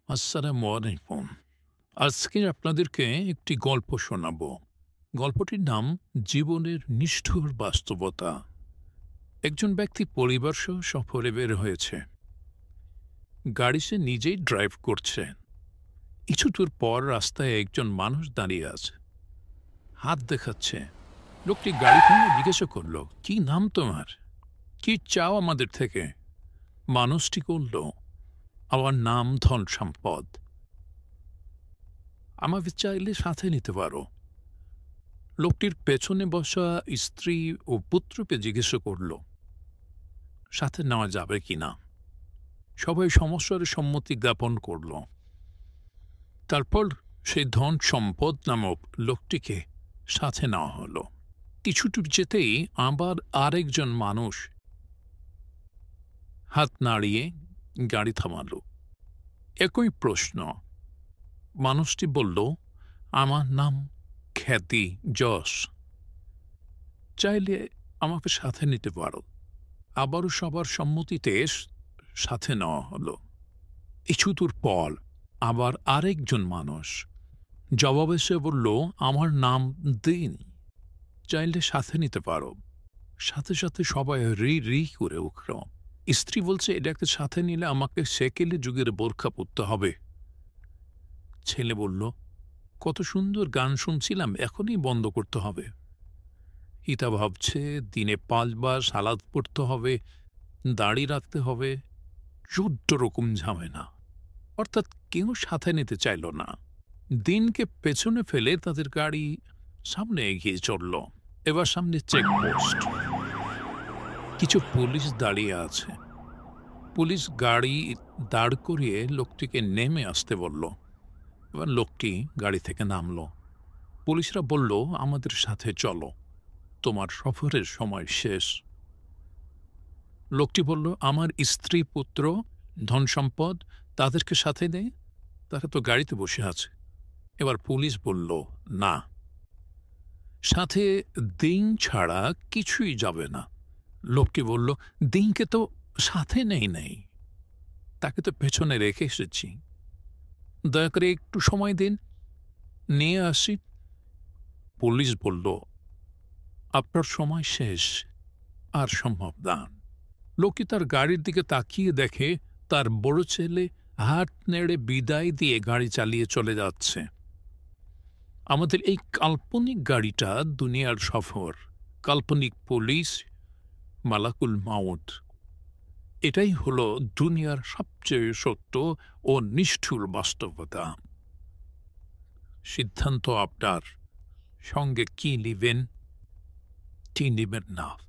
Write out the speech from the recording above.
আসসালামু আলাইকুম। আজকে আপনাদেরকে একটি গল্প শোনাব। গল্পটির নাম জীবনের নিষ্ঠুর বাস্তবতা। একজন ব্যক্তি পরিবারসহ সফরে বের হয়েছে। গাড়ি সে নিজেই ড্রাইভ করছে। কিছু দূর পর রাস্তায় একজন মানুষ দাঁড়িয়ে আছে, হাত দেখাচ্ছে। লোকটি গাড়ি থামিয়ে জিজ্ঞাসা করল, "কি নাম তোমার? কি চাও আমাদের থেকে?" মানুষটি বলল, "আমার নাম ধন সম্পদ। আমাকে চাইলে সাথে নিতে পারো।" লোকটির পেছনে বসা স্ত্রী ও পুত্রকে জিজ্ঞাসা করল, সাথে নেওয়া যাবে কিনা। সবাই সমস্যার সম্মতি জ্ঞাপন করল। তারপর সেই ধন সম্পদ নামক লোকটিকে সাথে নেওয়া হলো। কিছু দূর যেতেই আবার আরেকজন মানুষ হাত নাড়িয়ে গাড়ি থামালো। একই প্রশ্ন। মানুষটি বলল, "আমার নাম খ্যাতি যশ। চাইলে আমাকে সাথে নিতে পারো।" আবারও সবার সম্মতিতে সাথে নেওয়া হলো। কিছু দূর পর আবার আরেকজন মানুষ জবাবে সে বলল, "আমার নাম দিন। চাইলে সাথে নিতে পারো।" সাথে সাথে সবাই রি রি করে উঠল। স্ত্রী বলছে, "এটাকে সাথে নিলে আমাকে সেকেলে যুগের বোরখা পরতে হবে।" ছেলে বলল, "কত সুন্দর গান শুনছিলাম, এখনই বন্ধ করতে হবে।" হিতা ভাবছে, দিনে 5 বার সালাদ পড়তে হবে, দাড়ি রাখতে হবে, 14 রকম ঝামেলা। অর্থাৎ কেউ সাথে নিতে চাইল না। দিনকে পেছনে ফেলে তাদের গাড়ি সামনে এগিয়ে চলল। এবার সামনে চেকপোস্ট। কিছু পুলিশ দাঁড়িয়ে আছে। পুলিশ গাড়ি দাঁড় করিয়ে লোকটিকে নেমে আসতে বলল। এবার লোকটি গাড়ি থেকে নামল। পুলিশরা বলল, "আমাদের সাথে চলো, তোমার সফরের সময় শেষ।" লোকটি বলল, "আমার স্ত্রী, পুত্র, ধন সম্পদ, তাদেরকে সাথে নেই, তারা তো গাড়িতে বসে আছে।" এবার পুলিশ বলল, "না, সাথে দিন ছাড়া কিছুই যাবে না।" লোকটি বলল, "দিনকে তো সাথে নেই, তাকে তো পেছনে রেখে এসেছি। দয়া করে একটু সময় দিন, নিয়ে আসি।" পুলিশ বলল, "আপনার সময় শেষ, আর সম্ভব না।" লোকটি তার গাড়ির দিকে তাকিয়ে দেখে তার বড় ছেলে হাত নেড়ে বিদায় দিয়ে গাড়ি চালিয়ে চলে যাচ্ছে। আমাদের এই কাল্পনিক গাড়িটা দুনিয়ার সফর, কাল্পনিক পুলিশ, মালাকুল মাউত। এটাই হলো দুনিয়ার সবচেয়ে সত্য ও নিষ্ঠুর বাস্তবতা। সিদ্ধান্ত আপনার। সঙ্গে কি নিবেন, কি নিবেন না।